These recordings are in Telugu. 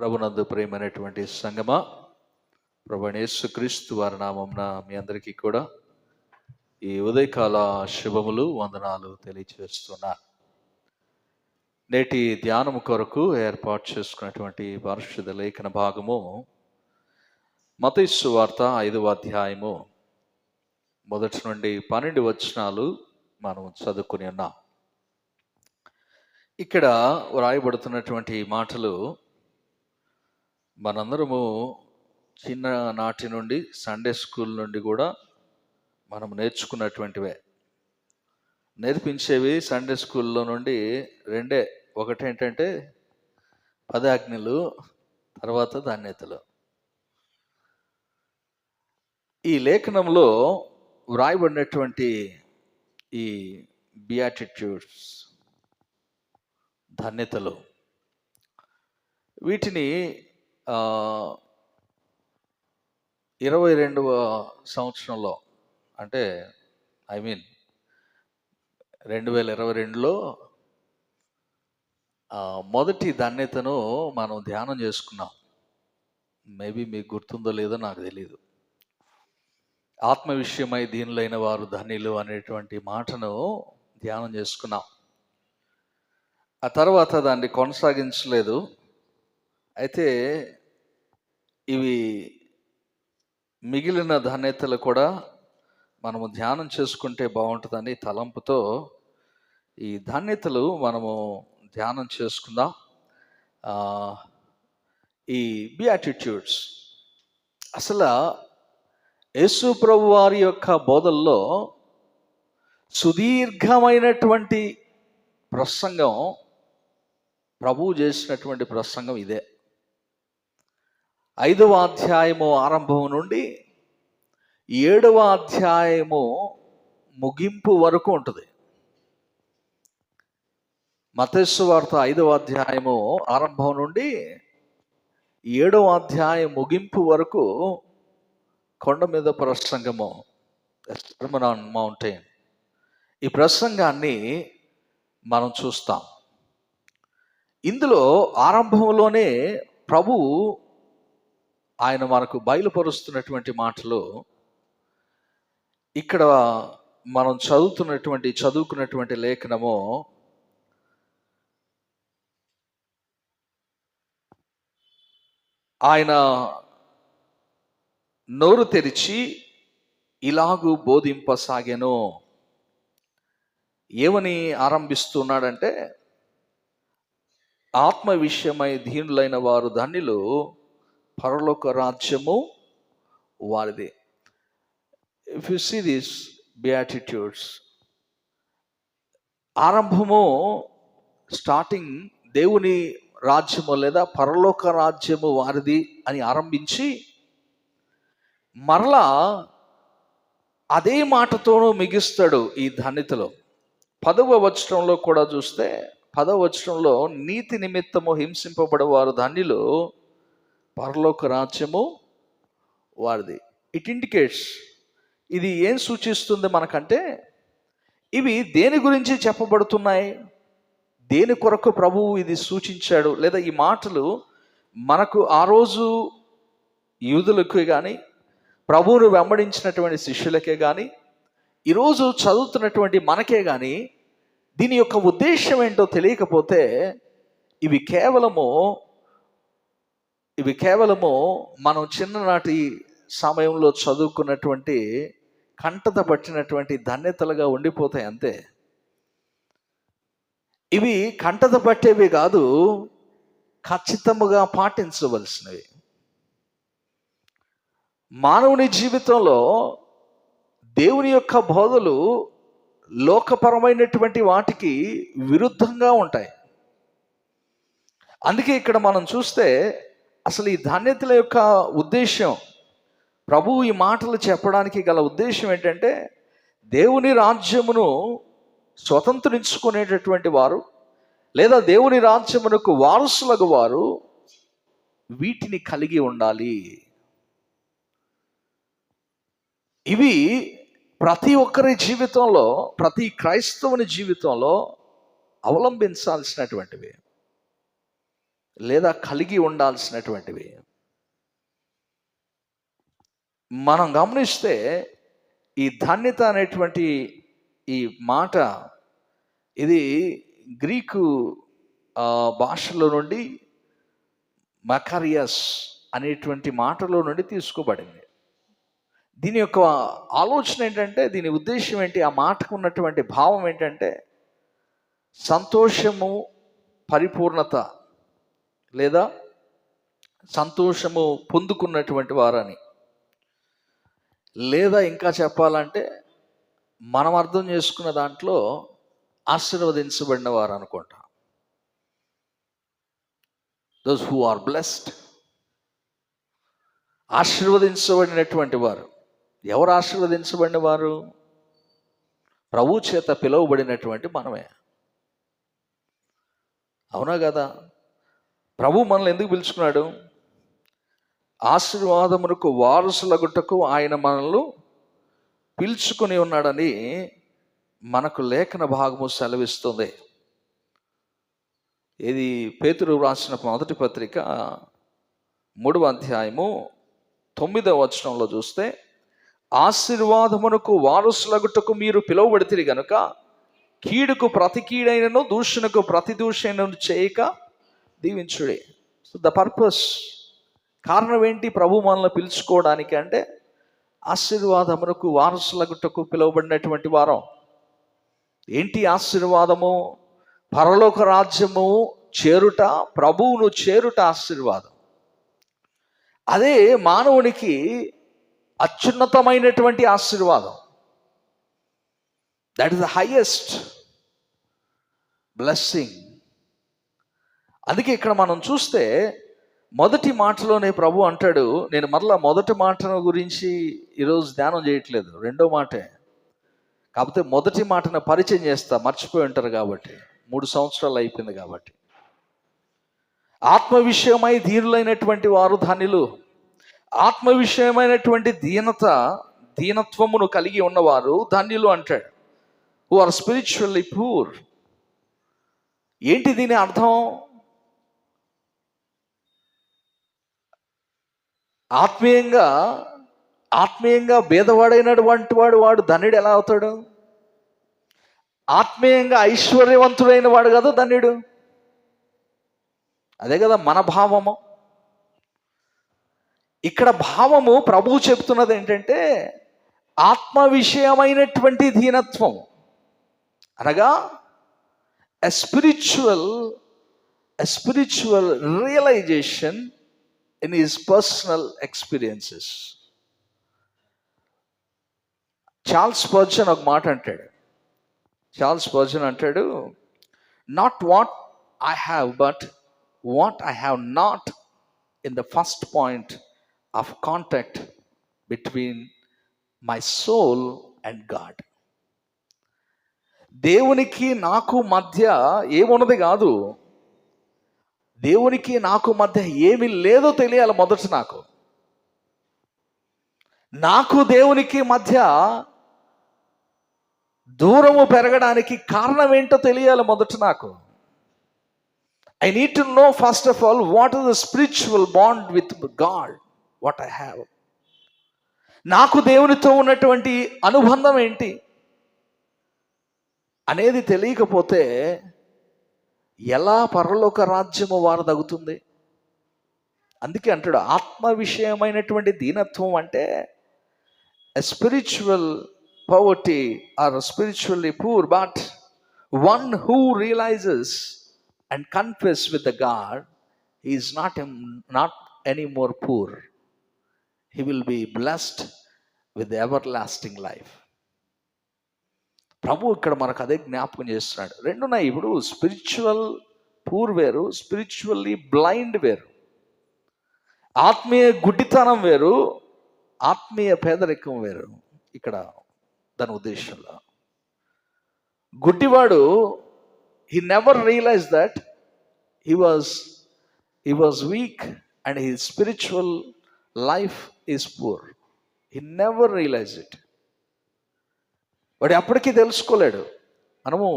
ప్రభునందు ప్రియమైనటువంటి సంగమా, ప్రభువైన యేసుక్రీస్తు వారి నామమున మీ అందరికీ కూడా ఈ ఉదయకాల శుభములు, వందనాలు తెలియజేస్తున్నా. నేటి ధ్యానము కొరకు ఏర్పాటు చేసుకున్నటువంటి పరిశుద్ధ లేఖన భాగము మత్తయి సువార్త 5వ అధ్యాయము 1 నుండి 12 వచనాలు మనం చదువుకుని ఉన్నాం. ఇక్కడ వ్రాయబడుతున్నటువంటి మాటలు మనందరము చిన్ననాటి నుండి సండే స్కూల్ నుండి కూడా మనం నేర్చుకున్నటువంటివే. నేర్పించేవి సండే స్కూల్లో నుండి రెండే. ఒకటి ఏంటంటే 10 ఆజ్ఞలు, తర్వాత ధన్యతలు. ఈ లేఖనంలో వ్రాయబడినటువంటి ఈ బియాటిట్యూడ్స్, ధన్యతలు, వీటిని 22వ సంవత్సరంలో, అంటే 2022లో మొదటి ధన్యతను మనం ధ్యానం చేసుకున్నాం. మేబీ మీకు గుర్తుందో లేదో నాకు తెలియదు. ఆత్మ విషయమై దీనులైన వారు ధన్యులు అనేటువంటి మాటను ధ్యానం చేసుకున్నాం. ఆ తర్వాత దాన్ని కొనసాగించలేదు. అయితే ఇవి మిగిలిన ధన్యతలు కూడా మనము ధ్యానం చేసుకుంటే బాగుంటుందని తలంపుతో ఈ ధన్యతలు మనము ధ్యానం చేసుకుందాం. ఈ బియాటిట్యూడ్స్ అసలు యేసు ప్రభు వారి యొక్క బోధల్లో సుదీర్ఘమైనటువంటి ప్రసంగం, ప్రభువు చేసినటువంటి ప్రసంగం ఇదే. 5వ అధ్యాయము ఆరంభం నుండి 7వ అధ్యాయము ముగింపు వరకు ఉంటుంది. మత్తయి సువార్త 5వ అధ్యాయము ఆరంభం నుండి 7వ అధ్యాయం ముగింపు వరకు కొండ మీద ప్రసంగము, సెర్మన్ ఆన్ మౌంటైన్. ఈ ప్రసంగాన్ని మనం చూస్తాం. ఇందులో ఆరంభంలోనే ప్రభు ఆయన మనకు బయలుపరుస్తున్నటువంటి మాటలు ఇక్కడ మనం చదువుకున్నటువంటి లేఖనము ఆయన నోరు తెరిచి ఇలాగూ బోధింపసాగెను. ఏమని ఆరంభిస్తున్నాడంటే, ఆత్మ విషయమై దీనులైన వారు ధన్యులు, పరలోక రాజ్యము వారిది. If you see this beatitudes, ఆరంభము, స్టార్టింగ్ దేవుని రాజ్యము లేదా పరలోక రాజ్యము వారిది అని ఆరంభించి మరలా అదే మాటతోనూ మిగిస్తాడు ఈ ధన్యతలో. 10వ వచనంలో కూడా చూస్తే, 10వ వచనంలో నీతి నిమిత్తము హింసింపబడే వారు ధన్యులు, పరలోక రాజ్యము వారిది. ఇట్ ఇండికేట్స్, ఇది ఏం సూచిస్తుంది మనకంటే, ఇవి దేని గురించి చెప్పబడుతున్నాయి, దేని కొరకు ప్రభువు ఇది సూచించాడు, లేదా ఈ మాటలు మనకు ఆ రోజు యూదులకు కానీ, ప్రభువును వెంబడించినటువంటి శిష్యులకే కానీ, ఈరోజు చదువుతున్నటువంటి మనకే కానీ దీని యొక్క ఉద్దేశం ఏంటో తెలియకపోతే ఇవి కేవలము మనం చిన్ననాటి సమయంలో చదువుకున్నటువంటి కంటత పట్టినటువంటి ధన్యతలుగా ఉండిపోతాయి అంతే. ఇవి కంటత పట్టేవి కాదు, ఖచ్చితముగా పాటించవలసినవి. మానవుని జీవితంలో దేవుని యొక్క బోధలు లోకపరమైనటువంటి వాటికి విరుద్ధంగా ఉంటాయి. అందుకే ఇక్కడ మనం చూస్తే అసలు ఈ ధన్యతల యొక్క ఉద్దేశం, ప్రభువు ఈ మాటలు చెప్పడానికి గల ఉద్దేశం ఏంటంటే, దేవుని రాజ్యమును స్వతంత్రించుకునేటటువంటి వారు, లేదా దేవుని రాజ్యమునకు వారసులకు వారు వీటిని కలిగి ఉండాలి. ఇవి ప్రతి ఒక్కరి జీవితంలో, ప్రతి క్రైస్తవుని జీవితంలో అవలంబించాల్సినటువంటివి. లేదా కలిగి ఉండాల్సినటువంటివి. మనం గమనిస్తే ఈ ధన్యత అనేటువంటి ఈ మాట, ఇది గ్రీకు భాషలో నుండి మకారియస్ అనేటువంటి మాటలో నుండి తీసుకోబడింది. దీని యొక్క ఆలోచన ఏంటంటే, దీని ఉద్దేశం ఏంటి, ఆ మాటకు ఉన్నటువంటి భావం ఏంటంటే సంతోషము, పరిపూర్ణత లేదా సంతోషము పొందుకున్నటువంటి వారని, లేదా ఇంకా చెప్పాలంటే మనం అర్థం చేసుకున్న దాంట్లో ఆశీర్వదించబడిన వారు అనుకుంటా. దోస్ హూ ఆర్ బ్లెస్డ్, ఆశీర్వదించబడినటువంటి వారు. ఎవరు ఆశీర్వదించబడిన వారు? ప్రభు చేత పిలువబడినటువంటి మనమే. అవునా కదా? ప్రభు మనల్ని ఎందుకు పిలుచుకున్నాడు? ఆశీర్వాదమునకు వారసులగుటకు ఆయన మనల్ని పిలుచుకుని ఉన్నాడని మనకు లేఖన భాగము సెలవిస్తుంది. ఇది పేతురు రాసిన మొదటి పత్రిక 3వ అధ్యాయము 9వ వచనంలో చూస్తే, ఆశీర్వాదమునకు వారసులగుటకు మీరు పిలువబడితిరి గనుక కీడుకు ప్రతి కీడైనను దూషణకు ప్రతి దూషణను చేయక దీవించుడి. సో ద పర్పస్, కారణం ఏంటి ప్రభు మనల్ని పిలుచుకోవడానికి అంటే ఆశీర్వాదమునకు వారసులగుటకు పిలువబడినటువంటి వారం. ఏంటి ఆశీర్వాదము? పరలోక రాజ్యము చేరుట, ప్రభువును చేరుట ఆశీర్వాదం. అదే మానవునికి అత్యున్నతమైనటువంటి ఆశీర్వాదం. That is the highest blessing. అందుకే ఇక్కడ మనం చూస్తే మొదటి మాటలోనే ప్రభు అంటాడు, నేను మరలా మొదటి మాటను గురించి ఈరోజు ధ్యానం చేయట్లేదు, రెండో మాటే. కాకపోతే మొదటి మాటను పరిచయం చేస్తా, మర్చిపోయి ఉంటారు కాబట్టి, 3 సంవత్సరాలు అయిపోయింది కాబట్టి. ఆత్మ విషయమై ధీరులైనటువంటి వారు ధన్యులు. ఆత్మ విషయమైనటువంటి దీనత్వమును కలిగి ఉన్నవారు ధన్యులు అంటాడు. Who are spiritually poor. ఏంటి దీని అర్థం? ఆత్మీయంగా భేదవాడైనటువంటి వాడు ధన్యుడు ఎలా అవుతాడు? ఆత్మీయంగా ఐశ్వర్యవంతుడైన వాడు కదా ధన్యుడు. అదే కదా మన భావము. ఇక్కడ భావము ప్రభువు చెప్తున్నది ఏంటంటే ఆత్మ విషయమైనటువంటి దీనత్వం, అనగా a spiritual realization in his personal experiences. Charles Spurgeon ఒక మాట అంటాడు. చార్ల్స్ స్పర్జన్ అంటాడు, not what I have but what I have not in the first point of contact between my soul and God. దేవునికి నాకు మధ్య ఏమున్నది కాదు, దేవునికి నాకు మధ్య ఏమి లేదో తెలియాలి మొదట. నాకు దేవునికి మధ్య దూరము పెరగడానికి కారణం ఏంటో తెలియాలి మొదట. I need to know first of all what is the spiritual bond with God, what I have. నాకు దేవునితో ఉన్నటువంటి అనుబంధం ఏంటి అనేది తెలియకపోతే ఎలా పరలోక రాజ్యము వారు తగ్గుతుంది? అందుకే అంటాడు, ఆత్మ విషయమైనటువంటి దీనత్వం అంటే a spiritual poverty or spiritually poor, but one who realizes and confess with the God, he is not any more poor. He will be blessed with the everlasting life. ప్రభు ఇక్కడ మనకు అదే జ్ఞాపకం చేస్తున్నాడు. రెండున్నాయి ఇప్పుడు. స్పిరిచువల్ పూర్ వేరు, స్పిరిచువల్లీ బ్లైండ్ వేరు. ఆత్మీయ గుడ్డితనం వేరు, ఆత్మీయ పేదరికం వేరు. ఇక్కడ దాని ఉద్దేశంలో గుడ్డివాడు, he never realized that he was weak and his spiritual life is poor. He never realized it. వాడు అప్పటికీ తెలుసుకోలేడు. మనము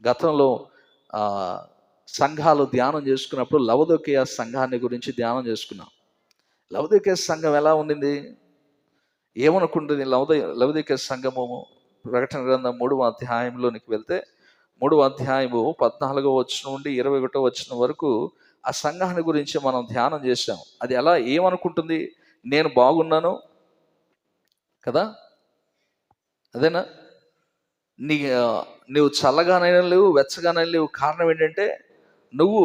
గతంలో సంఘాలు ధ్యానం చేసుకున్నప్పుడు లవదొకియ సంఘాన్ని గురించి ధ్యానం చేసుకున్నాం. లవదొకియ సంఘం ఎలా ఉండింది, ఏమనుకుంటుంది? లవదొకియ సంఘము ప్రకటన గ్రంథం 3వ అధ్యాయంలోనికి వెళ్తే 3వ అధ్యాయము 14వ వచనం నుండి 21వ వచనం వరకు ఆ సంఘాన్ని గురించి మనం ధ్యానం చేశాం. అది ఎలా ఏమనుకుంటుంది? నేను బాగున్నాను కదా, అదేనా? నువ్వు చల్లగానైనా లేవు, వెచ్చగానైనా లేవు. కారణం ఏంటంటే నువ్వు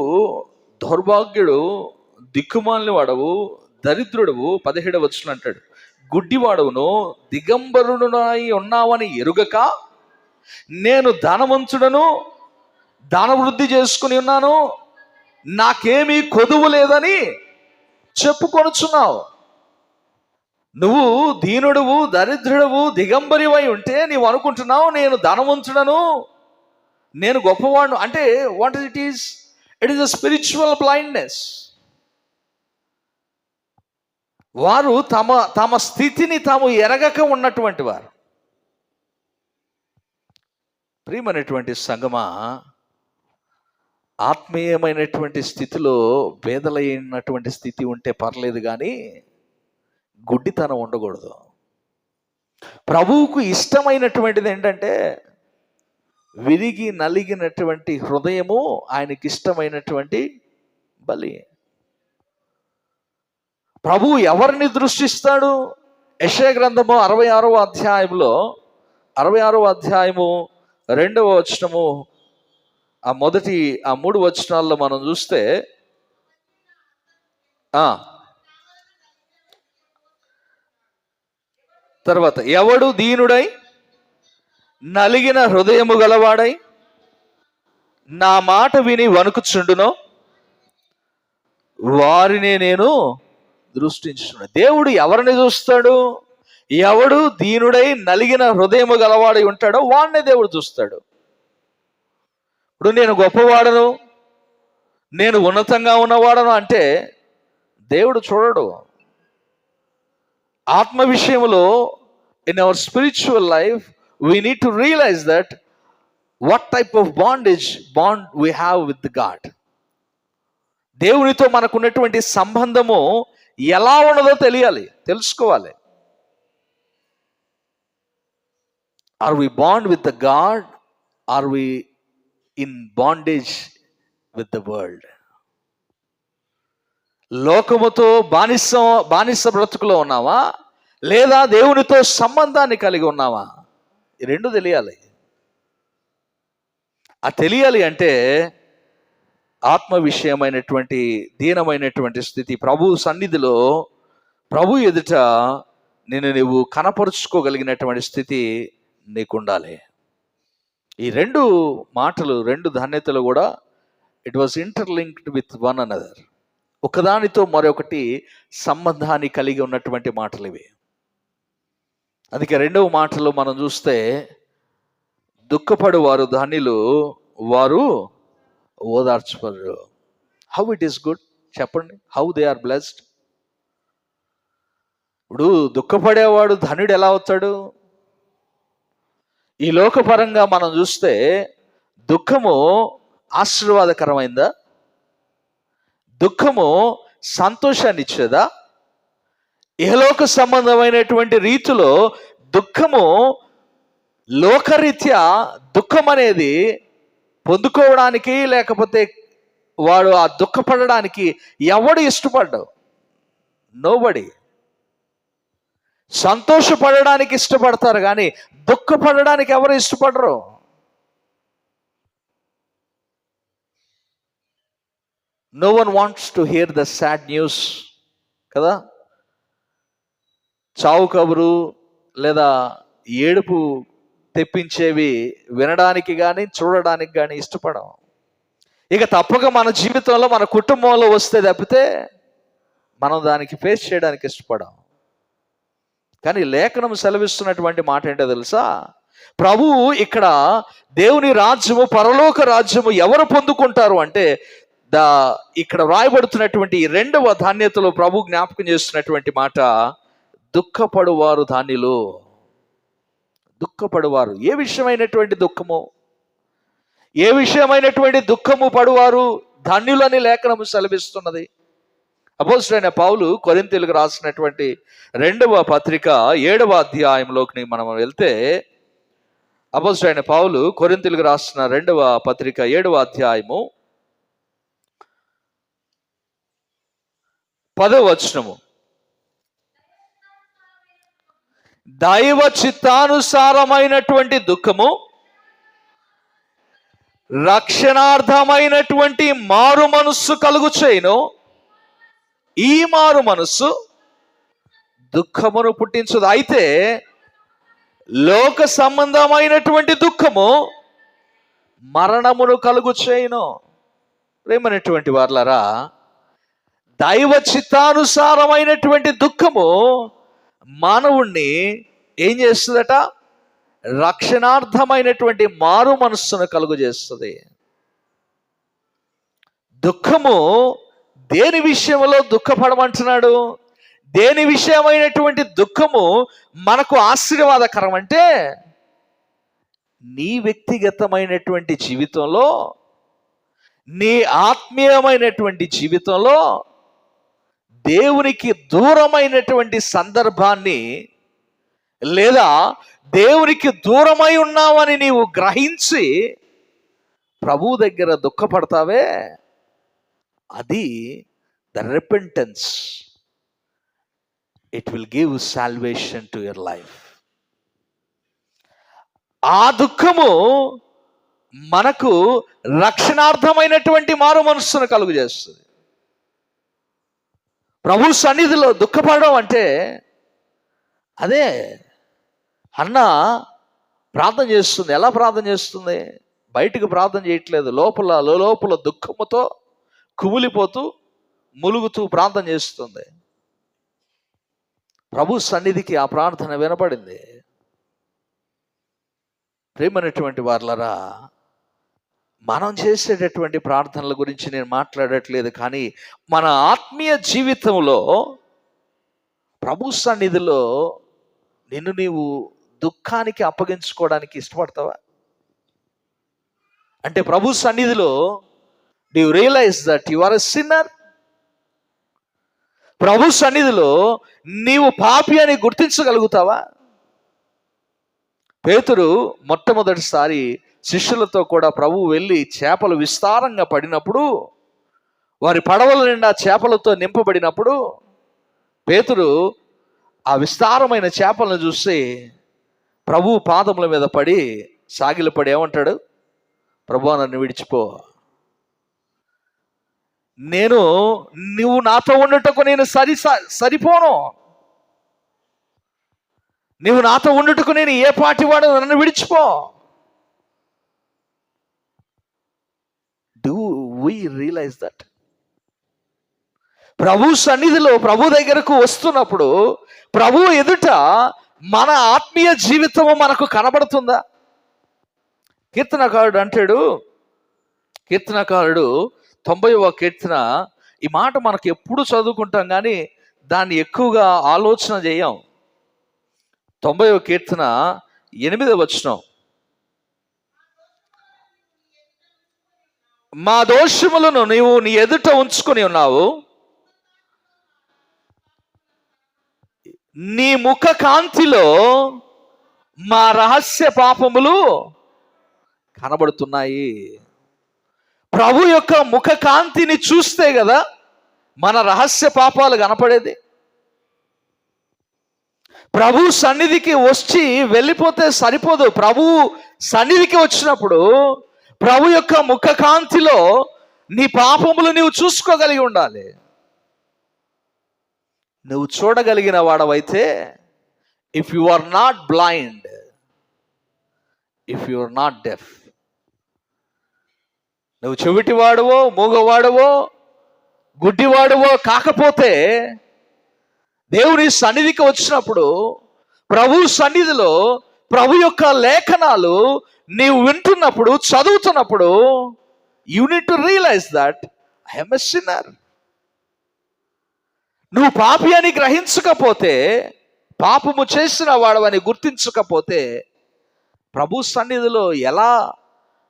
దౌర్భాగ్యుడు, దిక్కుమాలిన వాడవు, దరిద్రుడవు. 17వ వచనం అంటాడు, గుడ్డివాడవును దిగంబరుడునై ఉన్నావని ఎరుగక నేను ధనవంతుడను, ధనవృద్ధి చేసుకుని ఉన్నాను, నాకేమీ కొదువు లేదని చెప్పుకొనుచున్నావు. నువ్వు దీనుడువు, దరిద్రుడవు, దిగంబరివై ఉంటే నీవు అనుకుంటున్నావు నేను ధనవంతుడను, నేను గొప్పవాడు. అంటే what it is? It is a spiritual blindness. వారు తమ స్థితిని తాము ఎరగక ఉన్నటువంటి వారు. ప్రియమైనటువంటి సంగమా, ఆత్మీయమైనటువంటి స్థితిలో భేదలైనటువంటి స్థితి ఉంటే పర్లేదు, కానీ గుడ్డితనం ఉండకూడదు. ప్రభువుకు ఇష్టమైనటువంటిది ఏంటంటే విరిగి నలిగినటువంటి హృదయము ఆయనకి ఇష్టమైనటువంటి బలి. ప్రభువు ఎవరిని దృష్టిస్తాడు? యెషయా గ్రంథము 66వ అధ్యాయంలో 66వ అధ్యాయము 2వ వచనము, ఆ మొదటి 3 వచనాల్లో మనం చూస్తే, తర్వాత ఎవడు దీనుడై నలిగిన హృదయము గలవాడై నా మాట విని వణుకుచుండునో వారిని నేను దృష్టించున్నాను. దేవుడు ఎవరిని చూస్తాడు? ఎవడు దీనుడై నలిగిన హృదయము గలవాడై ఉంటాడో వాడినే దేవుడు చూస్తాడు. ఇప్పుడు నేను గొప్పవాడను, నేను ఉన్నతంగా ఉన్నవాడను అంటే దేవుడు చూడడు. ఆత్మ విషయంలో in our spiritual life we need to realise that what type of bond we have with God. దేవునితో మనకున్నటువంటి సంబంధము ఎలా ఉన్నదో తెలుసుకోవాలి. Are we bond with the God? Are we in bondage with the world? లోకముతో బానిస బ్రతుకులో ఉన్నావా, లేదా దేవునితో సంబంధాన్ని కలిగి ఉన్నావా? ఈ రెండు తెలియాలి. ఆ తెలియాలి అంటే ఆత్మ విషయమైనటువంటి దీనమైనటువంటి స్థితి, ప్రభు సన్నిధిలో, ప్రభు ఎదుట నువ్వు కనపరుచుకోగలిగినటువంటి స్థితి నీకుండాలి. ఈ రెండు మాటలు, రెండు ధన్యతలు కూడా it was interlinked with one another. ఒకదానితో మరొకటి సంబంధాన్ని కలిగి ఉన్నటువంటి మాటలు ఇవి. అందుకే 2వ మాటలో మనం చూస్తే, దుఃఖపడు వారు ధన్యులు, వారు ఓదార్చబడరు. హౌ ఇట్ ఈస్ గుడ్ చెప్పండి, హౌ దే ఆర్ బ్లెస్డ్. ఇప్పుడు దుఃఖపడేవాడు ధన్యుడు ఎలా అవుతాడు? ఈ లోకపరంగా మనం చూస్తే దుఃఖము ఆశీర్వాదకరమైందా? దుఃఖము సంతోషాన్ని ఇచ్చేదా? ఇహలోక సంబంధమైనటువంటి రీతిలో దుఃఖము, లోకరీత్యా దుఃఖం అనేది పొందుకోవడానికి, లేకపోతే వాడు ఆ దుఃఖపడడానికి ఎవడు ఇష్టపడ్డావు? నోబడి. సంతోషపడడానికి ఇష్టపడతారు కానీ దుఃఖపడడానికి ఎవరు ఇష్టపడరు. No one wants to hear the sad news కదా. చావు కబురు లేదా ఏడుపు తెప్పించేవి వినడానికి కానీ చూడడానికి కానీ ఇష్టపడం. ఇక తప్పక మన జీవితంలో, మన కుటుంబంలో వస్తే తప్పితే మనం దానికి ఫేస్ చేయడానికి ఇష్టపడం. కానీ లేఖనం సెలవిస్తున్నటువంటి మాట ఏంటో తెలుసా? ప్రభువు ఇక్కడ దేవుని రాజ్యము, పరలోక రాజ్యము ఎవరు పొందుకుంటారు అంటే, ఇక్కడ రాయబడుతున్నటువంటి 2వ ధాన్యతలో ప్రభు జ్ఞాపకం చేస్తున్నటువంటి మాట, దుఃఖపడువారు ధాన్యులు. దుఃఖపడువారు. ఏ విషయమైనటువంటి దుఃఖము? ఏ విషయమైనటువంటి దుఃఖము పడువారు ధన్యులని లేఖనము సెలవిస్తున్నది. అపోస్తలుడైన పౌలు కొరింథీయులకు రాసినటువంటి 2వ పత్రిక 7వ అధ్యాయంలోకి మనం వెళ్తే, అపోస్తలుడైన పౌలు కొరింథీయులకు రాసిన 2వ పత్రిక 7వ అధ్యాయము 10వ వచనము, దైవ చిత్తానుసారమైనటువంటి దుఃఖము రక్షణార్థమైనటువంటి మారు మనస్సు కలుగు చేయును. ఈ మారు మనస్సు దుఃఖమును పుట్టించదు. అయితే లోక సంబంధమైనటువంటి దుఃఖము మరణమును కలుగు చేయును. ప్రేమైనటువంటి వారలారా, దైవ చిత్తానుసారమైనటువంటి దుఃఖము మానవుణ్ణి ఏం చేస్తుందట? రక్షణార్థమైనటువంటి మారు మనస్సును కలుగు చేస్తుంది. దుఃఖము దేని విషయంలో దుఃఖపడమంటున్నాడు? దేని విషయమైనటువంటి దుఃఖము మనకు ఆశీర్వాదకరం అంటే, నీ వ్యక్తిగతమైనటువంటి జీవితంలో, నీ ఆత్మీయమైనటువంటి జీవితంలో దేవునికి దూరమైనటువంటి సందర్భాన్ని, లేదా దేవునికి దూరమై ఉన్నావని నీవు గ్రహించి ప్రభు దగ్గర దుఃఖపడతావే, అది the repentance. It will give salvation to your life. ఆ దుఃఖము మనకు రక్షణార్థమైనటువంటి మారు మనస్సును కలుగు చేస్తుంది. ప్రభు సన్నిధిలో దుఃఖపడడం అంటే అదే. అన్న ప్రార్థన చేస్తుంది. ఎలా ప్రార్థన చేస్తుంది? బయటకు ప్రార్థన చేయట్లేదు, లోపల దుఃఖముతో కుమిలిపోతూ ములుగుతూ ప్రార్థన చేస్తుంది. ప్రభు సన్నిధికి ఆ ప్రార్థన వినపడింది. ప్రేమైనటువంటి వారలారా, మనం చేసేటటువంటి ప్రార్థనల గురించి నేను మాట్లాడట్లేదు, కానీ మన ఆత్మీయ జీవితంలో ప్రభు సన్నిధిలో నిన్ను నీవు దుఃఖానికి అప్పగించుకోవడానికి ఇష్టపడతావా? అంటే ప్రభు సన్నిధిలో do you realise that you are a sinner? ప్రభు సన్నిధిలో నీవు పాపి అని గుర్తించగలుగుతావా? పేతురు మొట్టమొదటిసారి శిష్యులతో కూడా ప్రభు వెళ్ళి చేపలు విస్తారంగా పడినప్పుడు, వారి పడవల నిండా చేపలతో నింపబడినప్పుడు, పేతురు ఆ విస్తారమైన చేపలను చూసి ప్రభు పాదముల మీద పడి సాగిలపడి ఏమంటాడు? ప్రభువా, నన్ను విడిచిపో, నువ్వు నాతో ఉండుటకు నేను సరిపోను, నువ్వు నాతో ఉండుటకు నేను ఏ పాటివాడు, నన్ను విడిచిపో. Do we realise that? ప్రభు సన్నిధిలో ప్రభు దగ్గరకు వస్తున్నప్పుడు ప్రభు ఎదుట మన ఆత్మీయ జీవితము మనకు కనబడుతుందా? కీర్తనకారుడు అంటాడు, కీర్తనకారుడు 90వ కీర్తన, ఈ మాట మనకు ఎప్పుడు చదువుకుంటాం కానీ దాన్ని ఎక్కువగా ఆలోచన చేయం. 90వ కీర్తన 8వ వచనం, మా దోషములను నీవు నీ ఎదుట ఉంచుకొని ఉన్నావు, నీ ముఖ కాంతిలో మా రహస్య పాపములు కనబడుతున్నాయి. ప్రభు యొక్క ముఖ కాంతిని చూస్తే కదా మన రహస్య పాపాలు కనపడేది. ప్రభు సన్నిధికి వచ్చి వెళ్ళిపోతే సరిపోదు. ప్రభు సన్నిధికి వచ్చినప్పుడు ప్రభు యొక్క ముఖ కాంతిలో నీ పాపములు నీవు చూసుకోగలిగి ఉండాలి. నువ్వు చూడగలిగిన వాడవైతే, if you are not blind, if you are not deaf, నువ్వు చెవిటివాడువో మూగవాడువో గుడ్డివాడువో కాకపోతే, దేవుని సన్నిధికి వచ్చినప్పుడు ప్రభు సన్నిధిలో ప్రభు యొక్క లేఖనాలు నీవు వింటున్నప్పుడు, చదువుతున్నప్పుడు, you need to realise that I am a sinner. నువ్వు పాపి అని గ్రహించకపోతే, పాపము చేసిన వాడవని గుర్తించకపోతే, ప్రభు సన్నిధిలో ఎలా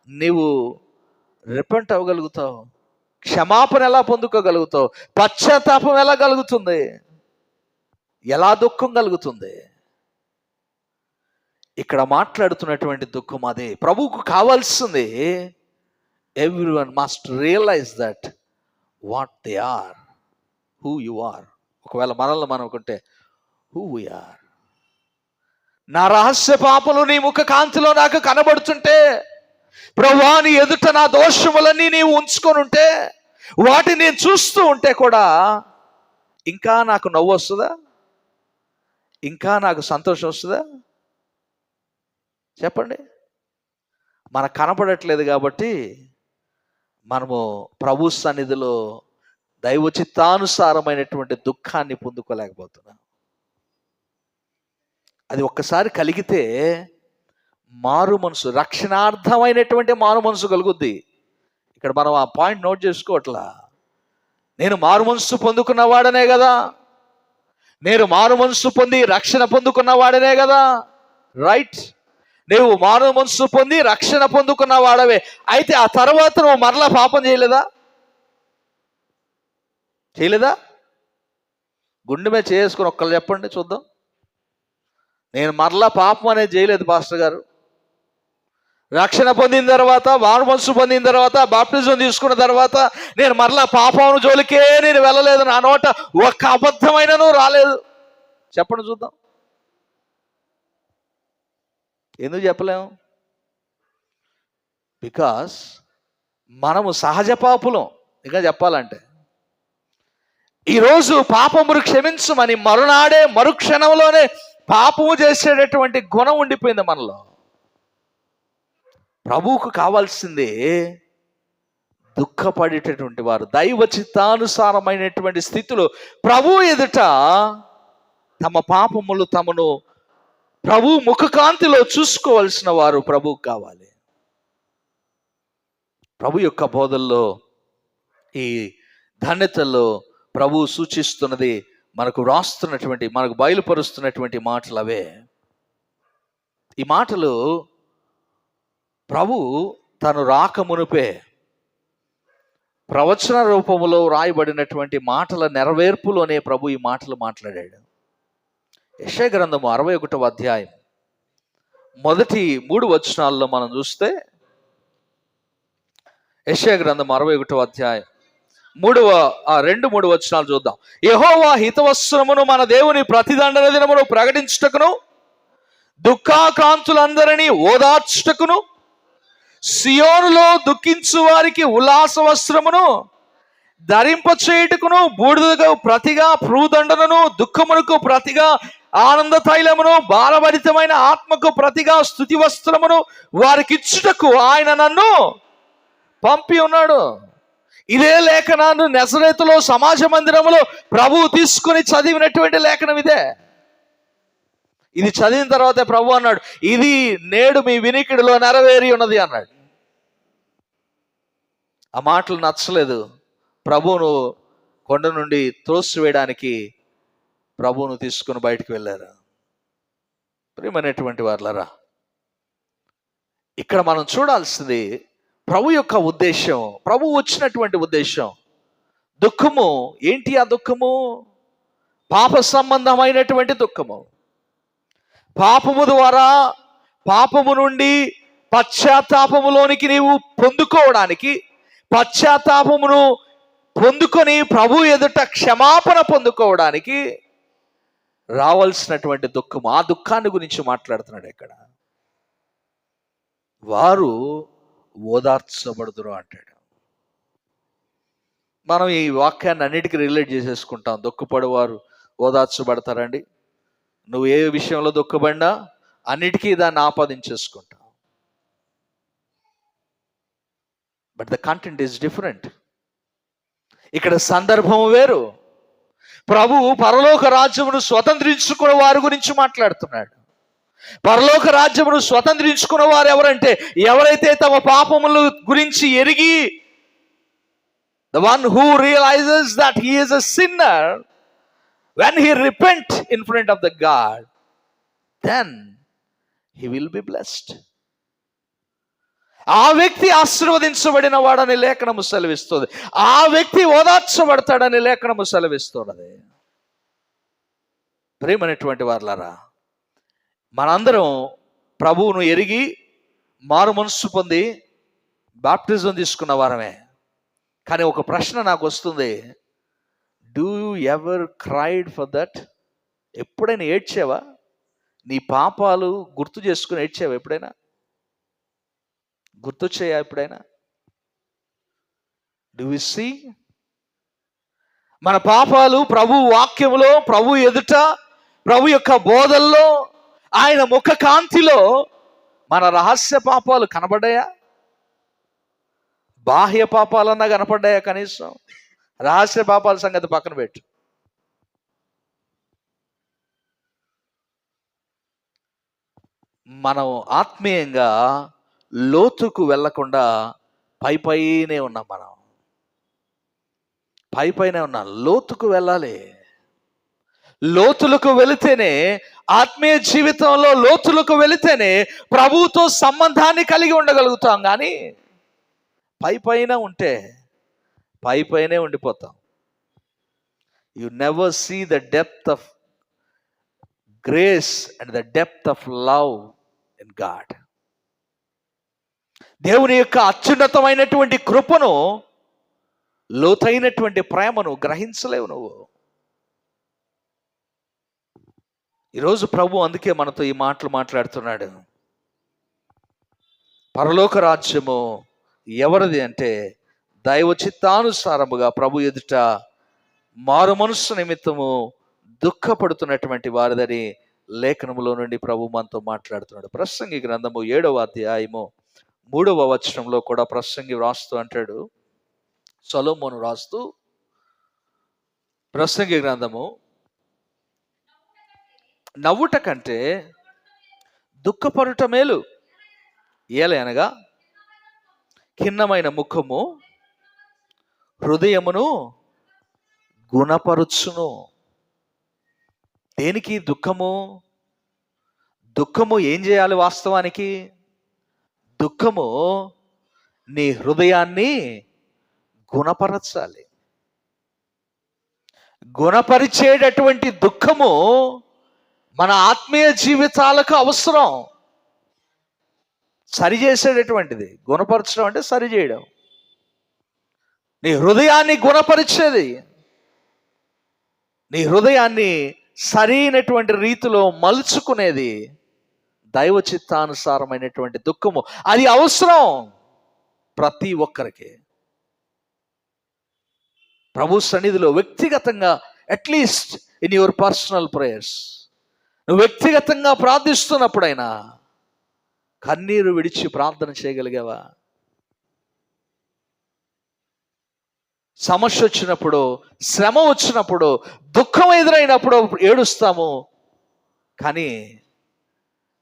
నీవు రిపెంట్ అవ్వగలుగుతావు? క్షమాపణ ఎలా పొందుకోగలుగుతావు? పశ్చాత్తాపం ఎలా కలుగుతుంది? ఎలా దుఃఖం కలుగుతుంది? ఇక్కడ మాట్లాడుతున్నటువంటి దుఃఖం అదే. ప్రభువుకు కావాల్సింది everyone must realise that what they are, who you are. ఒకవేళ మనల్ని మనం అనుకుంటే హూ వి ఆర్. నా రహస్య పాపలు నీ ముఖ కాంతిలో నాకు కనబడుతుంటే, ప్రభువా నీ ఎదుట నా దోషములన్నీ నీవు ఉంచుకొని ఉంటే, వాటిని నేను చూస్తూ ఉంటే కూడా ఇంకా నాకు నవ్వు వస్తుందా? ఇంకా నాకు సంతోషం వస్తుందా? చెప్పండి. మనకు కనపడట్లేదు కాబట్టి మనము ప్రభు సన్నిధిలో దైవ చిత్తానుసారమైనటువంటి దుఃఖాన్ని పొందుకోలేకపోతున్నాం. అది ఒక్కసారి కలిగితే మారు మనసు, రక్షణార్థమైనటువంటి మారు మనసు కలుగుద్ది. ఇక్కడ మనం ఆ పాయింట్ నోట్ చేసుకోవట్లా. నేను మారు మనసు పొందుకున్నవాడనే కదా, నేను మారు మనసు పొంది రక్షణ పొందుకున్నవాడనే కదా. రైట్, నువ్వు మారు మనసు పొంది రక్షణ పొందుకున్నవాడవే. అయితే ఆ తర్వాత నువ్వు మరలా పాపం చేయలేదా? గుండె మీద చేసుకుని ఒక్కళ్ళు చెప్పండి చూద్దాం. నేను మరలా పాపం అనేది చేయలేదు పాస్టర్ గారు. రక్షణ పొందిన తర్వాత, మారు మనసు పొందిన తర్వాత, బాప్టిజం తీసుకున్న తర్వాత నేను మరలా పాపం జోలికే నేను వెళ్ళలేదు. నా నోట ఒక్క అబద్ధమైనను రాలేదు. చెప్పండి చూద్దాం. ఎందుకు చెప్పలేము? బికాస్ మనము సహజ పాపులం. ఇంకా చెప్పాలంటే ఈరోజు పాపమును క్షమించమని మరునాడే మరుక్షణంలోనే పాపము చేసేటటువంటి గుణం ఉండిపోయింది మనలో. ప్రభువుకు కావాల్సిందే దుఃఖపడేటటువంటి వారు, దైవ చిత్తానుసారమైనటువంటి స్థితిలో ప్రభు ఎదుట తమ పాపములు తమను ప్రభు ముఖకాంతిలో చూసుకోవాల్సిన వారు ప్రభువుకు కావాలి. ప్రభు యొక్క బోధల్లో, ఈ ధన్యతల్లో ప్రభు సూచిస్తున్నది, మనకు వ్రాస్తున్నటువంటి, మనకు బయలుపరుస్తున్నటువంటి మాటలు అవే. ఈ మాటలు ప్రభు తను రాకమునుపే ప్రవచన రూపములో రాయబడినటువంటి మాటల నెరవేర్పులోనే ప్రభు ఈ మాటలు మాట్లాడాడు. యెషయా గ్రంథము 61వ అధ్యాయం మొదటి 3 వచనాల్లో మనం చూస్తే, యెషయా గ్రంథం 61వ అధ్యాయం 2-3 వచనాలు చూద్దాం. యెహోవా హితవస్త్రమును మన దేవుని ప్రతిదండన దినమును ప్రకటించుటకును, దుఃఖాక్రాంతులందరినీ ఓదార్చుటకును, సియోనులో దుఃఖించు వారికి ఉల్లాస వస్త్రమును ధరింపచేయుటకును, బూడిదకు ప్రతిగా భూదండనను, దుఃఖమునకు ప్రతిగా ఆనంద తైలమును, భారభరితమైన ఆత్మకు ప్రతిగా స్తుతి వస్త్రమును వారికిచ్చుటకు ఆయన నన్ను పంపి ఉన్నాడు. ఇదే లేఖనాన్ని నజరేతులో సమాజ మందిరములో ప్రభువు తీసుకుని చదివినటువంటి లేఖనం ఇదే. ఇది చదివిన తర్వాత ప్రభు అన్నాడు, ఇది నేడు మీ వినికిడిలో నెరవేరి ఉన్నది అన్నాడు. ఆ మాటలు నచ్చలేదు. ప్రభువును కొండ నుండి త్రోసివేయడానికి ప్రభువును తీసుకుని బయటికి వెళ్ళారు. ప్రియమైనటువంటి వారులారా, ఇక్కడ మనం చూడాల్సింది ప్రభు యొక్క ఉద్దేశం, ప్రభు వచ్చినటువంటి ఉద్దేశం. దుఃఖము ఏంటి? ఆ దుఃఖము పాప సంబంధమైనటువంటి దుఃఖము. పాపము ద్వారా, పాపము నుండి పశ్చాత్తాపములోనికి నీవు పొందుకోవడానికి, పశ్చాత్తాపమును పొందుకొని ప్రభు ఎదుట క్షమాపణ పొందుకోవడానికి రావాల్సినటువంటి దుఃఖము. ఆ దుఃఖాన్ని గురించి మాట్లాడుతున్నాడు ఇక్కడ. వారు ఓదార్చబడుదురు అంటాడు. మనం ఈ వాక్యాన్ని అన్నిటికీ రిలేట్ చేసేసుకుంటాం. దుఃఖపడేవారు ఓదార్చబడతారండి. నువ్వు ఏ విషయంలో దుఃఖపడినా అన్నిటికీ దాన్ని ఆపాదించేసుకుంటాం. But the content is different. ఇక్కడ సందర్భం వేరు. ప్రభువు పరలోక రాజ్యమును స్వతంత్రించుకున్న వారి గురించి మాట్లాడుతున్నాడు. పరలోక రాజ్యమును స్వతంత్రించుకున్న వారు ఎవరంటే, ఎవరైతే తమ పాపముల గురించి ఎరిగి, the one who realizes that he is a sinner, when he repent in front of the God, then he will be blessed. ఆ వ్యక్తి ఆశీర్వదించబడిన వాడని లేఖనము సెలవిస్తుంది. ఆ వ్యక్తి ఓదార్చబడతాడని లేఖనము సెలవిస్తున్నది. ప్రియమైనటువంటి వారలారా, మనందరం ప్రభువును ఎరిగి మారు మనస్సు పొంది బాప్టిజం తీసుకున్న వారమే. కానీ ఒక ప్రశ్న నాకు వస్తుంది, do you ever cried for that? ఎప్పుడైనా ఏడ్చావా? నీ పాపాలు గుర్తు చేసుకుని ఏడ్చావా? ఎప్పుడైనా గుర్తొచ్చాయా? ఎప్పుడైనా డూ యు సీ? మన పాపాలు ప్రభు వాక్యములో, ప్రభు ఎదుట, ప్రభు యొక్క బోధల్లో, ఆయన ముఖ కాంతిలో మన రహస్య పాపాలు కనబడ్డాయా? బాహ్య పాపాలన్నా కనపడ్డాయా? కనీసం రహస్య పాపాల సంగతి పక్కన పెట్టు. మనం ఆత్మీయంగా లోతుకు వెళ్లకుండా పైనే ఉన్నాం. మనం పైనే ఉన్నాం. లోతుకు వెళ్ళాలి. లోతులకు వెళితేనే, ఆత్మీయ జీవితంలో లోతులకు వెళితేనే ప్రభువుతో సంబంధాన్ని కలిగి ఉండగలుగుతాం. కానీ పైన ఉంటే పైనే ఉండిపోతాం. You never see the depth of grace and the depth of love in God. దేవుని యొక్క అత్యున్నతమైనటువంటి కృపను, లోతైనటువంటి ప్రేమను గ్రహించలేవు నువ్వు. ఈరోజు ప్రభు అందుకే మనతో ఈ మాటలు మాట్లాడుతున్నాడు. పరలోక రాజ్యము ఎవరిది అంటే, దైవ చిత్తానుసారముగా ప్రభు ఎదుట మారు మనస్సు నిమిత్తము దుఃఖపడుతున్నటువంటి వారిదని లేఖనములో నుండి ప్రభు మనతో మాట్లాడుతున్నాడు. ప్రసంగి గ్రంథము 7వ అధ్యాయము 3వ వచనంలో కూడా ప్రసంగి వ్రాస్తూ అంటాడు, సొలొమోను రాస్తూ, ప్రసంగి గ్రంథము, నవ్వుట కంటే దుఃఖపడుట మేలు, ఏలయనగా ఖిన్నమైన ముఖము హృదయమును గుణపరుచును. దేనికి దుఃఖము? దుఃఖము ఏం చేయాలి? వాస్తవానికి దుఃఖము నీ హృదయాన్ని గుణపరచాలి. గుణపరిచేటటువంటి దుఃఖము మన ఆత్మీయ జీవితాలకు అవసరం. సరిచేసేటటువంటిది. గుణపరచడం అంటే సరిచేయడం. నీ హృదయాన్ని గుణపరిచేది, నీ హృదయాన్ని సరైనటువంటి రీతిలో మలుచుకునేది దైవ చిత్తానుసారమైనటువంటి దుఃఖము. అది అవసరం ప్రతి ఒక్కరికి. ప్రభు సన్నిధిలో వ్యక్తిగతంగా, at least in your personal prayers, నువ్వు వ్యక్తిగతంగా ప్రార్థిస్తున్నప్పుడైనా కన్నీరు విడిచి ప్రార్థన చేయగలిగావా? సమస్య వచ్చినప్పుడు, శ్రమ వచ్చినప్పుడు, దుఃఖం ఎదురైనప్పుడు ఏడుస్తాము. కానీ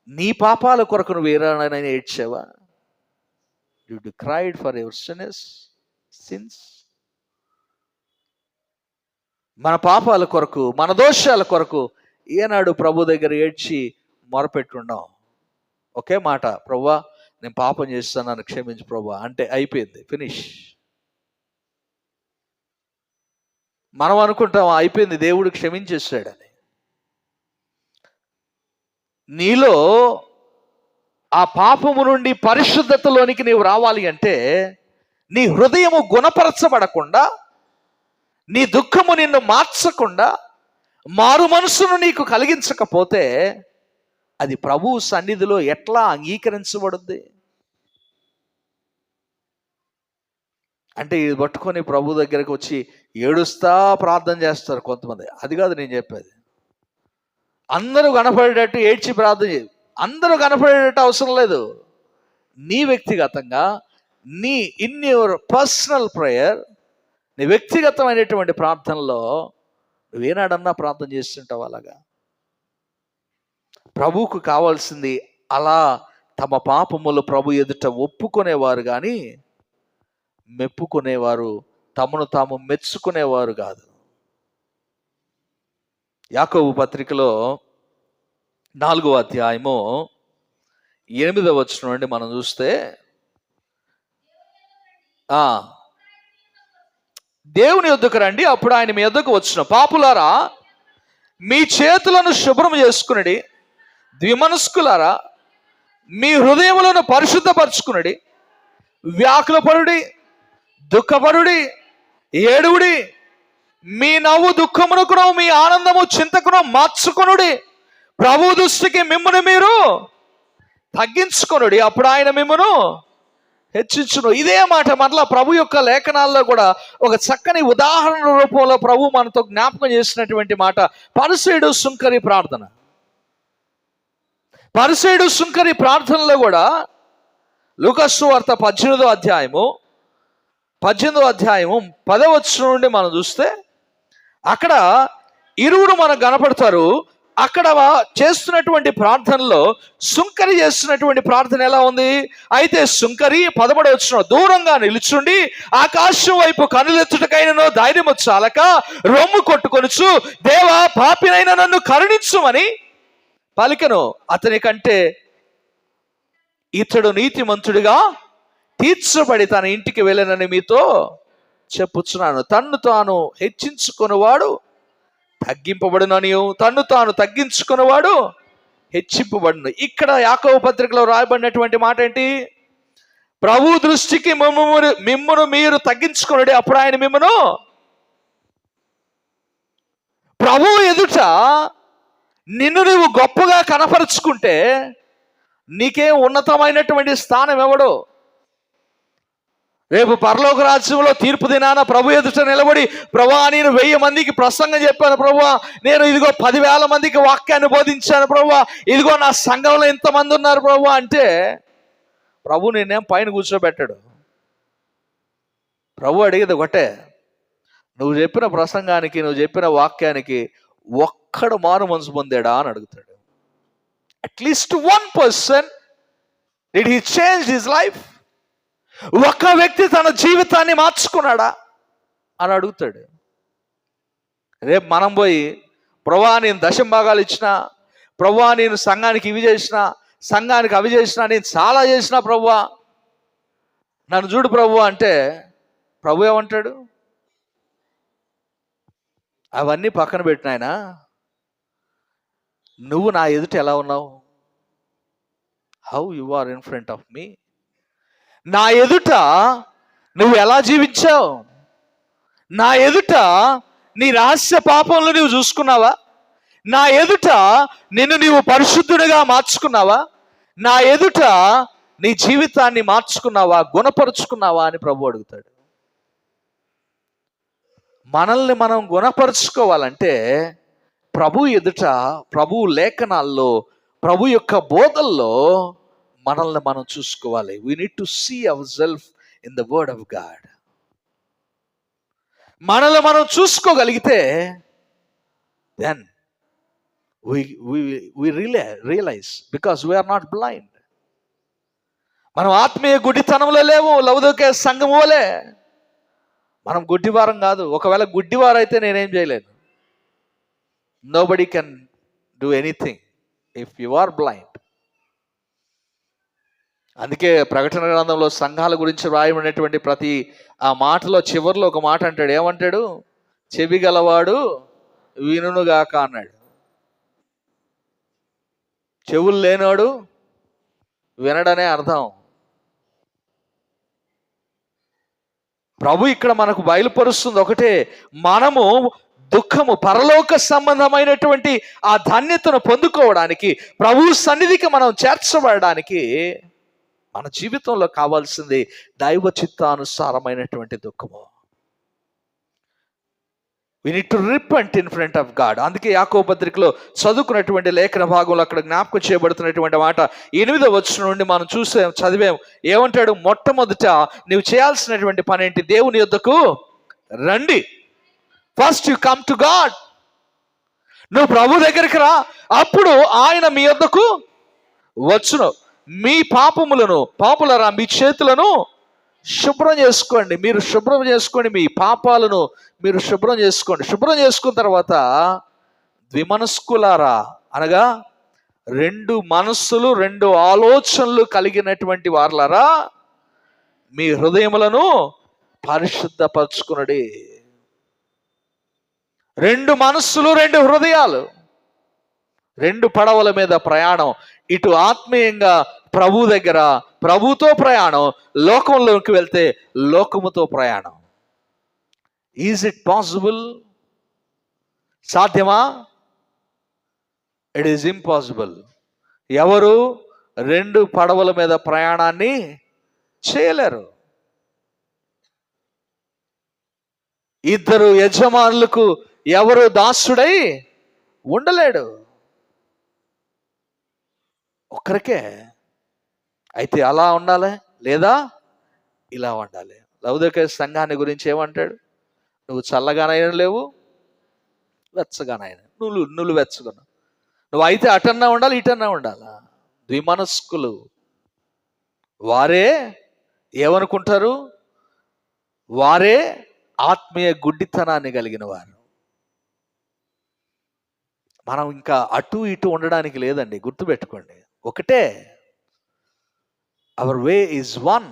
నీ పాపాల కొరకు నువ్వు ఏమైనా ఏడ్చావా? You cried for your sins. మన పాపాల కొరకు, మన దోషాల కొరకు ఏనాడు ప్రభు దగ్గర ఏడ్చి మొరపెట్టున్నాం? ఒకే మాట, ప్రభువా నేను పాపం చేస్తాను, నన్ను క్షమించు ప్రభువా అంటే అయిపోయింది, ఫినిష్. మనం అనుకుంటాం అయిపోయింది, దేవుడు క్షమించేస్తాడని. నీలో ఆ పాపము నుండి పరిశుద్ధతలోనికి నీవు రావాలి అంటే, నీ హృదయము గుణపరచబడకుండా, నీ దుఃఖము నిన్ను మార్చకుండా, మారు మనసును నీకు కలిగించకపోతే అది ప్రభువు సన్నిధిలో ఎట్లా అంగీకరించబడుద్ది? అంటే ఇది పట్టుకొని ప్రభు దగ్గరికి వచ్చి ఏడుస్తా ప్రార్థన చేస్తారు కొంతమంది. అది కాదు నేను చెప్పేది. అందరూ కనపడేటట్టు ఏడ్చి ప్రార్థన చేయ, అందరూ కనపడేటట్టు అవసరం లేదు. నీ వ్యక్తిగతంగా, నీ ఇన్ యువర్ పర్సనల్ ప్రేయర్, నీ వ్యక్తిగతమైనటువంటి ప్రార్థనలో నువ్వేనాడన్నా ప్రార్థన చేస్తుంటావు అలాగా? ప్రభువుకు కావాల్సింది అలా తమ పాపములు ప్రభు ఎదుట ఒప్పుకునేవారు కానీ మెప్పుకునేవారు, తమను తాము మెచ్చుకునేవారు కాదు. యాకోబు పత్రికలో 4వ అధ్యాయము 8వ వచనం నుండి మనం చూస్తే, దేవుని యొద్దకు రండి, అప్పుడు ఆయన మీ యొద్దకు వచ్చును. పాపులారా, మీ చేతులను శుభ్రం చేసుకునడి. ద్విమనస్కులారా, మీ హృదయములను పరిశుద్ధపరచుకునడి. వ్యాకులపడుడి, దుఃఖపడుడి, ఏడువుడి. మీ నవ్వు దుఃఖమునకును, మీ ఆనందము చింతకును మార్చుకొనుడి. ప్రభు దృష్టికి మిమ్మును మీరు తగ్గించుకొనుడి, అప్పుడు ఆయన మిమ్మును హెచ్చించును. ఇదే మాట మరలా ప్రభు యొక్క లేఖనాల్లో కూడా ఒక చక్కని ఉదాహరణ రూపంలో ప్రభు మనతో జ్ఞాపకం చేసినటువంటి మాట పరిసయ్యుడు సుంకరి ప్రార్థన. పరిసయ్యుడు సుంకరి ప్రార్థనలో కూడా లూకాసు సువార్త 18వ అధ్యాయము 10వ వచనం నుండి మనం చూస్తే అక్కడ ఇరువురు మనకు కనపడతారు. అక్కడ చేస్తున్నటువంటి ప్రార్థనలో సుంకరి చేస్తున్నటువంటి ప్రార్థన ఎలా ఉంది? అయితే సుంకరి 11వ వచనం, దూరంగా నిలుచుండి ఆకాశం వైపు కనులెత్తుటకైనను ధైర్యము చాలక రొమ్ము కొట్టుకొనుచు, దేవా పాపినైన నన్ను కరుణించుమని పలికెను. అతని కంటే ఇతడు నీతిమంతుడిగా తీర్చబడి తన ఇంటికి వెళ్ళనని మీతో చెప్పుచున్నాను. తన్ను తాను హెచ్చించుకునేవాడు తగ్గింపబడుననియు, తన్ను తాను తగ్గించుకునేవాడు హెచ్చింపబడును. ఇక్కడ యాకోబు పత్రికలో రాయబడినటువంటి మాట ఏంటి? ప్రభు దృష్టికి మిమ్మును మీరు తగ్గించుకున్నాడు, అప్పుడు ఆయన మిమ్మును. ప్రభు ఎదుట నిన్ను నువ్వు గొప్పగా కనపరుచుకుంటే నీకేం ఉన్నతమైనటువంటి స్థానం ఎవడో? రేపు పరలోక రాజ్యంలో తీర్పు దినాన ప్రభు ఎదుట నిలబడి, ప్రభువా నేను 1000 మందికి ప్రసంగం చెప్పాను ప్రభువా, నేను ఇదిగో 10,000 మందికి వాక్యాన్ని బోధించాను ప్రభువా, ఇదిగో నా సంఘంలో ఇంతమంది ఉన్నారు ప్రభువా అంటే ప్రభు నేనేం పైన కూర్చోబెట్టాడు. ప్రభు అడిగేది ఒకటే, నువ్వు చెప్పిన ప్రసంగానికి, నువ్వు చెప్పిన వాక్యానికి ఒక్కడు మారు మనసు పొందాడా అని అడుగుతాడు. At least 1 person did he change his life? ఒక వ్యక్తి తన జీవితాన్ని మార్చుకున్నాడా అని అడుగుతాడు. రేపు మనం పోయి, ప్రభువా నేను 10 భాగాలు ఇచ్చిన, ప్రభువా నేను సంఘానికి ఇవి చేసిన, సంఘానికి అవి చేసిన, నేను చాలా చేసిన ప్రభువా, నన్ను చూడు ప్రభువా అంటే ప్రభు ఏమంటాడు? అవన్నీ పక్కన పెట్టినాయనా, నువ్వు నా ఎదుట ఎలా ఉన్నావు? How you are in front of me. నా ఎదుట నువ్వు ఎలా జీవించావు? నా ఎదుట నీ రహస్య పాపంలో నువ్వు చూసుకున్నావా? నా ఎదుట నిన్ను నీవు పరిశుద్ధుడిగా మార్చుకున్నావా? నా ఎదుట నీ జీవితాన్ని మార్చుకున్నావా, గుణపరుచుకున్నావా అని ప్రభు అడుగుతాడు. మనల్ని మనం గుణపరుచుకోవాలంటే ప్రభు ఎదుట, ప్రభు లేఖనాల్లో, ప్రభు యొక్క బోధల్లో మనల్ని మనం చూసుకోవాలి. We need to see our self in the word of God. మనల్ని మనం చూసుకోగలిగితే then we realize because we are not blind. మనం ఆత్మీయ గుడ్డితనంలో లేవు. లవదోకే సంఘం వలే మనం గుడ్డివారం కాదు. ఒకవేళ గుడ్డివారైతే నేనేం చేయలేను. Nobody can do anything if you are blind. అందుకే ప్రకటన గ్రంథంలో సంఘాల గురించి రాయబడినటువంటి ప్రతి ఆ మాటలో చివరిలో ఒక మాట అంటాడు. ఏమంటాడు? చెవి గలవాడు వినుగాక అన్నాడు. చెవులు లేనాడు వినడనే అర్థం. ప్రభు ఇక్కడ మనకు బయలుపరుస్తుంది ఒకటే, మనము దుఃఖము, పరలోక సంబంధమైనటువంటి ఆ ధన్యతను పొందుకోవడానికి, ప్రభు సన్నిధికి మనం చేర్చబడడానికి మన జీవితంలో కావాల్సింది దైవ చిత్తానుసారమైనటువంటి దుఃఖము. We need to repent in front of God. అందుకే యాకోబు పత్రికలో చదువుకున్నటువంటి లేఖన భాగంలో అక్కడ జ్ఞాపకం చేయబడుతున్నటువంటి మాట 8వ వచనం నుండి మనం చదివాం. ఏమంటాడు? మొట్టమొదట నువ్వు చేయాల్సినటువంటి పని ఏంటి? దేవుని యొద్దకు రండి. First you come to God. నువ్వు ప్రభు దగ్గరికి రా, అప్పుడు ఆయన మీ యొద్దకు వచ్చును. మీ పాపులరా మీ చేతులను శుభ్రం చేసుకోండి. మీరు శుభ్రం చేసుకోండి, మీ పాపాలను మీరు శుభ్రం చేసుకోండి. శుభ్రం చేసుకున్న తర్వాత ద్విమనస్కులారా, అనగా 2 మనస్సులు 2 ఆలోచనలు కలిగినటువంటి వారలారా, మీ హృదయములను పరిశుద్ధపరచుకునడి. రెండు మనస్సులు, రెండు హృదయాలు, రెండు పడవల మీద ప్రయాణం. ఇటు ఆత్మీయంగా ప్రభు దగ్గర ప్రభుతో ప్రయాణం, లోకంలోకి వెళ్తే లోకముతో ప్రయాణం. Is it possible? సాధ్యమా? It is impossible. ఎవరు రెండు పడవల మీద ప్రయాణాన్ని చేయలేరు. ఇద్దరు యజమానులకు ఎవరు దాసుడై ఉండలేడు, ఒక్కరికే. అయితే అలా ఉండాలి లేదా ఇలా ఉండాలి. లౌదోకియ సంఘాన్ని గురించి ఏమంటాడు? నువ్వు చల్లగానైనా లేవు, వెచ్చగానైనా నువ్వు వెచ్చగను. నువ్వు అయితే అటన్నా ఉండాలి, ఇటన్నా ఉండాలా. ద్విమనస్కులు వారే ఏమనుకుంటారు? వారే ఆత్మీయ గుడ్డితనాన్ని కలిగిన వారు. మనం ఇంకా అటు ఇటు ఉండడానికి లేదండి, గుర్తుపెట్టుకోండి. ఒకటే, అవర్ వే ఈజ్ వన్.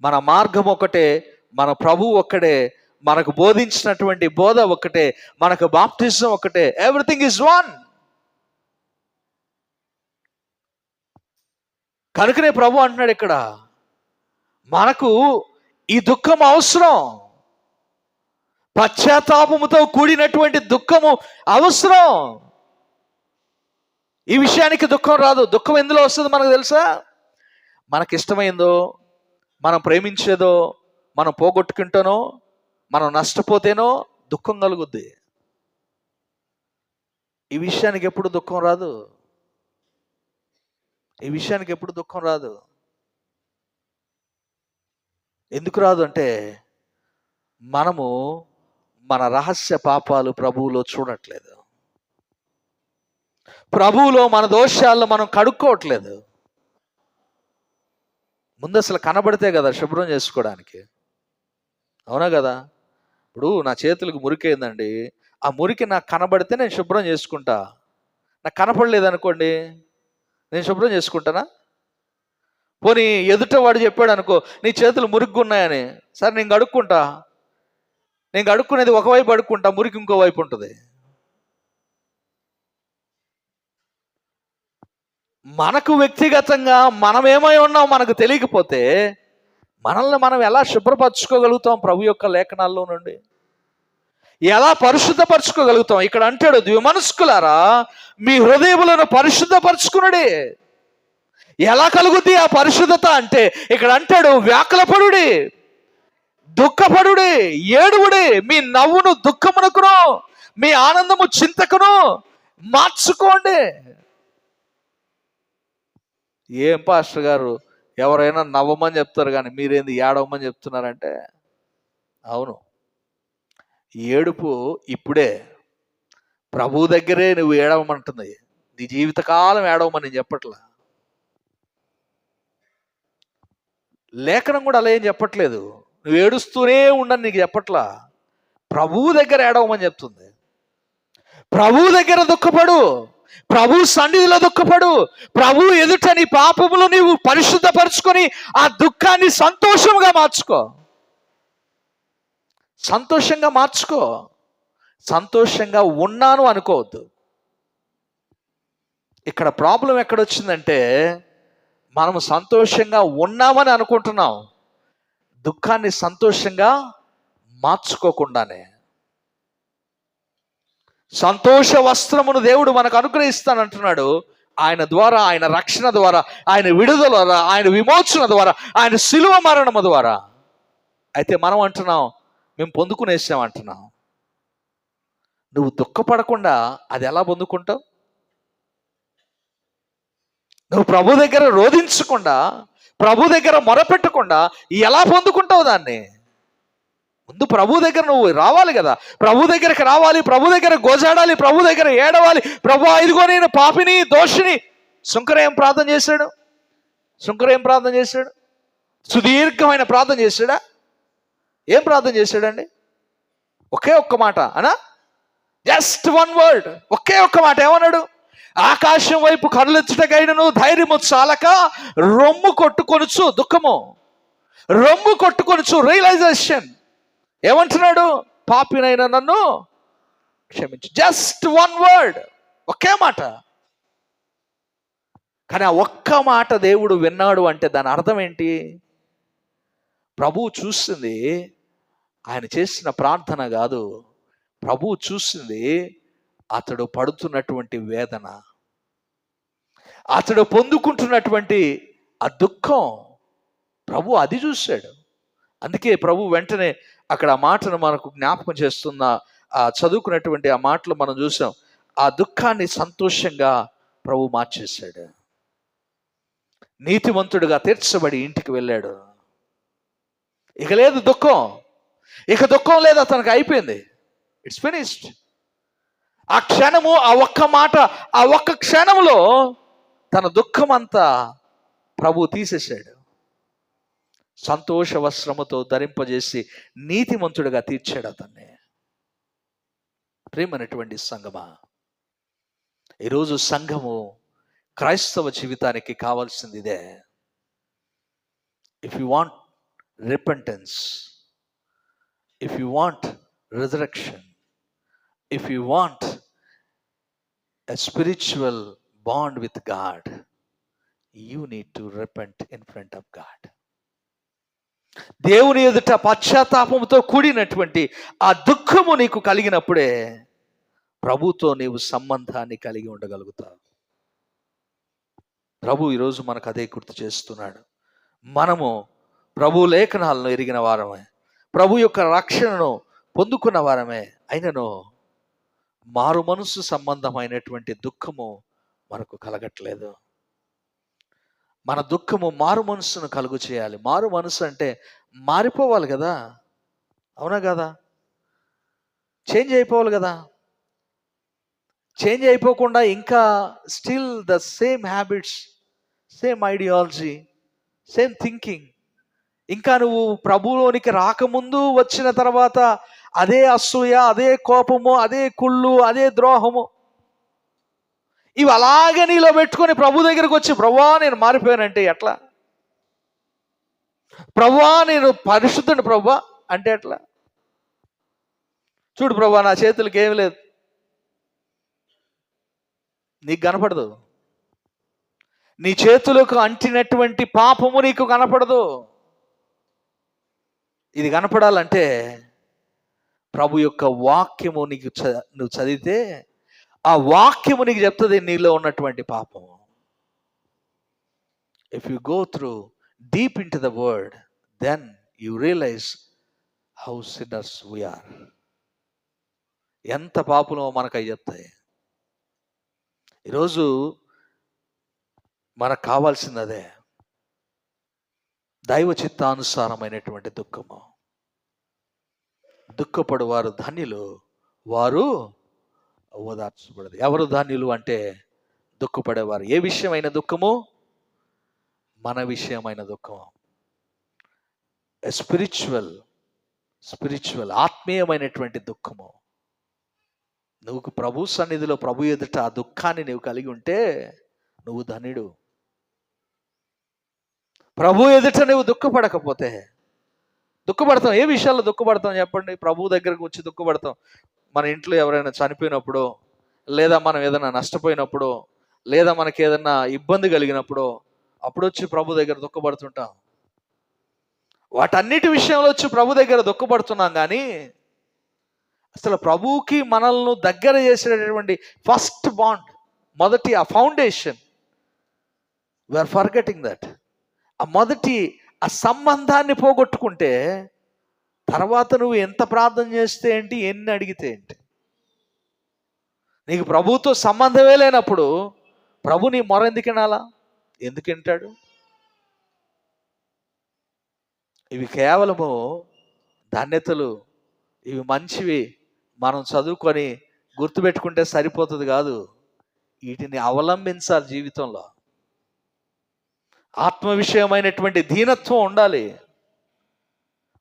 మన మార్గం ఒకటే, మన ప్రభువు ఒక్కడే, మనకు బోధించినటువంటి బోధ ఒకటే, మనకు బాప్టిజం ఒకటే. Everything is one. కనుకనే ప్రభు అంటున్నాడు ఇక్కడ, మనకు ఈ దుఃఖం అవసరం. పశ్చాత్తాపముతో కూడినటువంటి దుఃఖము అవసరం. ఈ విషయానికి దుఃఖం రాదు. దుఃఖం ఎందులో వస్తుంది మనకు తెలుసా? మనకిష్టమైందో, మనం ప్రేమించేదో మనం పోగొట్టుకుంటానో, మనం నష్టపోతేనో దుఃఖం కలుగుద్ది. ఈ విషయానికి ఎప్పుడు దుఃఖం రాదు. ఈ విషయానికి ఎప్పుడు దుఃఖం రాదు. ఎందుకు రాదు అంటే, మనము మన రహస్య పాపాలు ప్రభువులో చూడట్లేదు. ప్రభువులో మన దోషాలను మనం కడుక్కోవట్లేదు. ముందు అసలు కనబడితే కదా శుభ్రం చేసుకోవడానికి, అవునా కదా? ఇప్పుడు నా చేతులకు మురికైందండి, ఆ మురికి నాకు కనబడితే నేను శుభ్రం చేసుకుంటా. నాకు కనపడలేదనుకోండి, నేను శుభ్రం చేసుకుంటానా? పోనీ ఎదుట వాడు చెప్పాడు అనుకో, నీ చేతులు మురిగ్గా ఉన్నాయని, సరే నేను కడుక్కుంటా. నేను కడుక్కునేది ఒకవైపు అడుక్కుంటా, మురికి ఇంకో వైపు ఉంటుంది. మనకు వ్యక్తిగతంగా మనం ఏమై ఉన్నాం మనకు తెలియకపోతే మనల్ని మనం ఎలా శుభ్రపరచుకోగలుగుతాం? ప్రభు యొక్క లేఖనాల్లో నుండి ఎలా పరిశుద్ధపరచుకోగలుగుతాం? ఇక్కడ అంటాడు, ద్విమనస్కులారా మీ హృదయములను పరిశుద్ధపరచుకునుడి. ఎలా కలుగుద్ది ఆ పరిశుద్ధత అంటే, ఇక్కడ అంటాడు, వ్యాకులపడుడి, దుఃఖపడుడి, ఏడువుడి, మీ నవ్వును దుఃఖమునకును, మీ ఆనందము చింతకును మార్చుకోండి. ఏం పాస్టర్ గారు, ఎవరైనా నవ్వమని చెప్తారు కానీ మీరేంది ఏడవమని చెప్తున్నారంటే, అవును, ఏడుపు ఇప్పుడే. ప్రభు దగ్గరే నువ్వు ఏడవమంటుంది. నీ జీవితకాలం ఏడవమని నేను చెప్పట్లా. లేఖనం కూడా అలా ఏం చెప్పట్లేదు. నువ్వు ఏడుస్తూనే ఉండని నీకు చెప్పట్లా. ప్రభువు దగ్గర ఏడవమని చెప్తుంది. ప్రభువు దగ్గర దుఃఖపడు, ప్రభు సన్నిధిలో దుఃఖపడు. ప్రభు ఎదుట నీ పాపములు నీవు పరిశుద్ధపరచుకొని ఆ దుఃఖాన్ని సంతోషంగా మార్చుకో. సంతోషంగా మార్చుకో. సంతోషంగా ఉన్నాను అనుకోవద్దు. ఇక్కడ ప్రాబ్లం ఎక్కడొచ్చిందంటే, మనము సంతోషంగా ఉన్నామని అనుకుంటున్నాం, దుఃఖాన్ని సంతోషంగా మార్చుకోకుండానే. సంతోష వస్త్రమును దేవుడు మనకు అనుగ్రహిస్తానంటున్నాడు. ఆయన ద్వారా, ఆయన రక్షణ ద్వారా, ఆయన విడుదల ద్వారా, ఆయన విమోచన ద్వారా, ఆయన శిలువ మరణము ద్వారా. అయితే మనం అంటున్నాం, మేము పొందుకునేసాం అంటున్నాం. నువ్వు దుఃఖపడకుండా అది ఎలా పొందుకుంటావు? నువ్వు ప్రభు దగ్గర రోధించకుండా, ప్రభు దగ్గర మొరపెట్టకుండా ఎలా పొందుకుంటావు దాన్ని? ముందు ప్రభు దగ్గర నువ్వు రావాలి కదా. ప్రభు దగ్గరికి రావాలి, ప్రభు దగ్గర గోజాడాలి, ప్రభు దగ్గర ఏడవాలి. ప్రభు, ఇదిగో నేను పాపిని, దోషిని. శుంకర ఏం ప్రార్థన చేశాడు? సుదీర్ఘమైన ప్రార్థన చేశాడా? ఏం ప్రార్థన చేశాడండి? ఒకే ఒక్క మాట అనా, జస్ట్ వన్ వర్డ్, ఒకే ఒక్క మాట. ఏమన్నాడు? ఆకాశం వైపు కనులెత్తుటకైనను ధైర్యము చాలక రొమ్ము కొట్టుకొనుచు దుఃఖము, రొమ్ము కొట్టుకొనుచు, రియలైజేషన్. ఏమంటున్నాడు? పాపినైనా నన్ను క్షమించు. జస్ట్ వన్ వర్డ్, ఒకే మాట. కానీ ఆ ఒక్క మాట దేవుడు విన్నాడు అంటే దాని అర్థం ఏంటి? ప్రభువు చూసింది ఆయన చేసిన ప్రార్థన కాదు, ప్రభువు చూసింది అతడు పడుతున్నటువంటి వేదన, అతడు పొందుకుంటున్నటువంటి ఆ దుఃఖం. ప్రభు అది చూశాడు. అందుకే ప్రభు వెంటనే అక్కడ ఆ మాటను మనకు జ్ఞాపకం చేస్తున్న చదువుకున్నటువంటి ఆ మాటలు మనం చూసాం. ఆ దుఃఖాన్ని సంతోషంగా ప్రభు మార్చేశాడు. నీతిమంతుడుగా తీర్చబడి ఇంటికి వెళ్ళాడు. ఇక లేదు దుఃఖం, ఇక దుఃఖం లేదు, అతనికి అయిపోయింది. It's finished. ఆ క్షణము, ఆ ఒక్క మాట, ఆ ఒక్క క్షణంలో తన దుఃఖం అంతా ప్రభు తీసేశాడు. సంతోష వస్త్రముతో ధరింపజేసి నీతిమంతుడిగా తీర్చాడు అతన్ని. ప్రియమైనటువంటి సంఘమా, ఈరోజు సంఘము క్రైస్తవ జీవితానికి కావాల్సింది ఇదే. If you want repentance, if you want resurrection, if you want a spiritual bond with God, you need to repent in front of God. దేవుని ఎదుట పశ్చాత్తాపంతో కూడినటువంటి ఆ దుఃఖము నీకు కలిగినప్పుడే ప్రభుతో నీవు సంబంధాన్ని కలిగి ఉండగలుగుతావు. ప్రభు ఈరోజు మనకు అదే గుర్తు చేస్తున్నాడు. మనము ప్రభు లేఖనాలను ఎరిగిన వారమే, ప్రభు యొక్క రక్షణను పొందుకున్న వారమే అయినను మారు మనసు సంబంధమైనటువంటి దుఃఖము మనకు కలగట్లేదు. మన దుఃఖము మారు మనసును కలుగు చేయాలి. మారు మనసు అంటే మారిపోవాలి కదా, అవునా కదా? చేంజ్ అయిపోవాలి కదా. చేంజ్ అయిపోకుండా ఇంకా still the same habits, same ideology, same thinking, ఇంకా నువ్వు ప్రభువులోనికి రాకముందు వచ్చిన తర్వాత అదే అసూయ, అదే కోపము, అదే కుళ్ళు, అదే ద్రోహము, ఇవి అలాగే నీలో పెట్టుకొని ప్రభు దగ్గరకు వచ్చి ప్రభువా నేను మారిపోయానంటే ఎట్లా? ప్రభువా నేను పరిశుద్ధుని ప్రభువా అంటే ఎట్లా? చూడు ప్రభువా నా చేతులకి ఏమి లేదు, నీకు కనపడదు. నీ చేతులకు అంటినటువంటి పాపము నీకు కనపడదు. ఇది కనపడాలంటే ప్రభు యొక్క వాక్యము నీకు నువ్వు చదివితే ఆ వాక్యము నీకు చెప్తుంది నీలో ఉన్నటువంటి పాపము. If you go through deep into the word, then you realise how sinners we are. ఎంత పాపమో మనకు అవి చెప్తాయి. ఈరోజు మనకు కావాల్సింది అదే, దైవ చిత్తానుసారమైనటువంటి దుఃఖము. దుఃఖపడు వారు ధన్యులు, వారు ఓదార్చబడదు. ఎవరు ధన్యులు అంటే దుఃఖపడేవారు. ఏ విషయమైన దుఃఖము? మన విషయమైన దుఃఖము. స్పిరిచువల్ ఆత్మీయమైనటువంటి దుఃఖము. నువ్వు ప్రభు సన్నిధిలో, ప్రభు ఎదుట ఆ దుఃఖాన్ని నువ్వు కలిగి ఉంటే నువ్వు ధన్యుడు. ప్రభు ఎదుట నువ్వు దుఃఖపడకపోతే, దుఃఖపడతాం. ఏ విషయాల్లో దుఃఖపడతాం చెప్పండి? ప్రభు దగ్గరకు వచ్చి దుఃఖపడతాం. మన ఇంట్లో ఎవరైనా చనిపోయినప్పుడు, లేదా మనం ఏదైనా నష్టపోయినప్పుడు, లేదా మనకి ఏదైనా ఇబ్బంది కలిగినప్పుడు, అప్పుడు వచ్చి ప్రభు దగ్గర దుఃఖపడుతుంటాం. వాటన్నిటి విషయంలో వచ్చి ప్రభు దగ్గర దుఃఖపడుతున్నాం. కానీ అసలు ప్రభువుకి మనల్ని దగ్గర చేసేటటువంటి ఫస్ట్ బాండ్, మొదటి ఆ ఫౌండేషన్, వీఆర్ ఫర్గెటింగ్ దట్. ఆ మొదటి ఆ సంబంధాన్ని పోగొట్టుకుంటే తర్వాత నువ్వు ఎంత ప్రార్థన చేస్తే ఏంటి, ఎన్ని అడిగితే ఏంటి? నీకు ప్రభువుతో సంబంధమే లేనప్పుడు ప్రభు నీ మొర ఎందుకు వినాలా? ఎందుకు వింటాడు? ఇవి కేవలము ధన్యతలు, ఇవి మంచివి, మనం చదువుకొని గుర్తుపెట్టుకుంటే సరిపోతుంది కాదు. వీటిని అవలంబించాలి జీవితంలో. ఆత్మ విషయమైనటువంటి దీనత్వం ఉండాలి.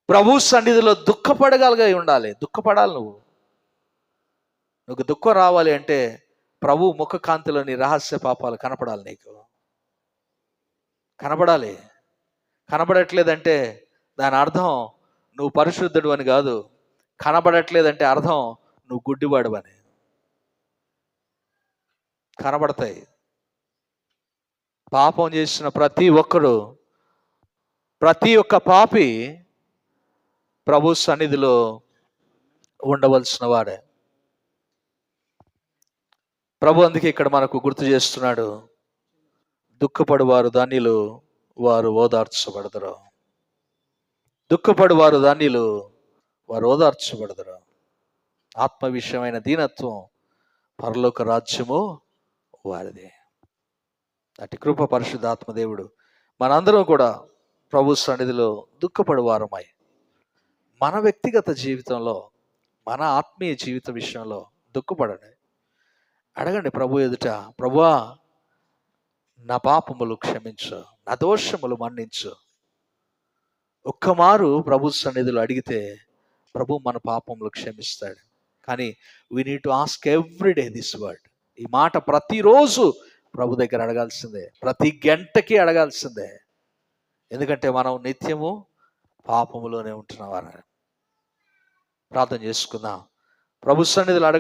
ప్రభు సన్నిధిలో దుఃఖపడగలిగి ఉండాలి. దుఃఖపడాలి. నువ్వు దుఃఖం రావాలి అంటే ప్రభు ముఖ కాంతిలోని రహస్య పాపాలు కనపడాలి. నీకు కనపడాలి. కనపడట్లేదంటే దాని అర్థం నువ్వు పరిశుద్ధుడు అని కాదు. కనబడట్లేదంటే అర్థం నువ్వు గుడ్డివాడు అని. కనబడతాయి. పాపం చేసిన ప్రతి ఒక్క పాపి ప్రభు సన్నిధిలో ఉండవలసిన వాడే. ప్రభు అందుకే ఇక్కడ మనకు గుర్తు చేస్తున్నాడు, దుఃఖపడువారు ధన్యులు, వారు ఓదార్చబడదురు. దుఃఖపడువారు ధన్యులు, వారు ఓదార్చబడదురు. ఆత్మ విషయమైన దీనత్వం పరలోక రాజ్యము వారిదే. అటు కృప పరిశుద్ధాత్మ దేవుడు మనందరం కూడా ప్రభు సన్నిధిలో దుఃఖపడువారమై మన వ్యక్తిగత జీవితంలో, మన ఆత్మీయ జీవిత విషయంలో దుఃఖపడండి. అడగండి ప్రభు ఎదుట, ప్రభువా నా పాపములు క్షమించు, నా దోషములు మన్నించు. ఒక్కమారు ప్రభు సన్నిధిలో అడిగితే ప్రభు మన పాపములు క్షమిస్తాడు. కానీ we need to ask everyday this word. ఈ మాట ప్రతిరోజు ప్రభు దగ్గర అడగాల్సిందే, ప్రతి గంటకి అడగాల్సిందే. ఎందుకంటే మనం నిత్యము పాపములోనే ఉంటున్నవారు. ప్రార్థన చేసుకుందాం. ప్రభు సన్నిధిలో అడగండి.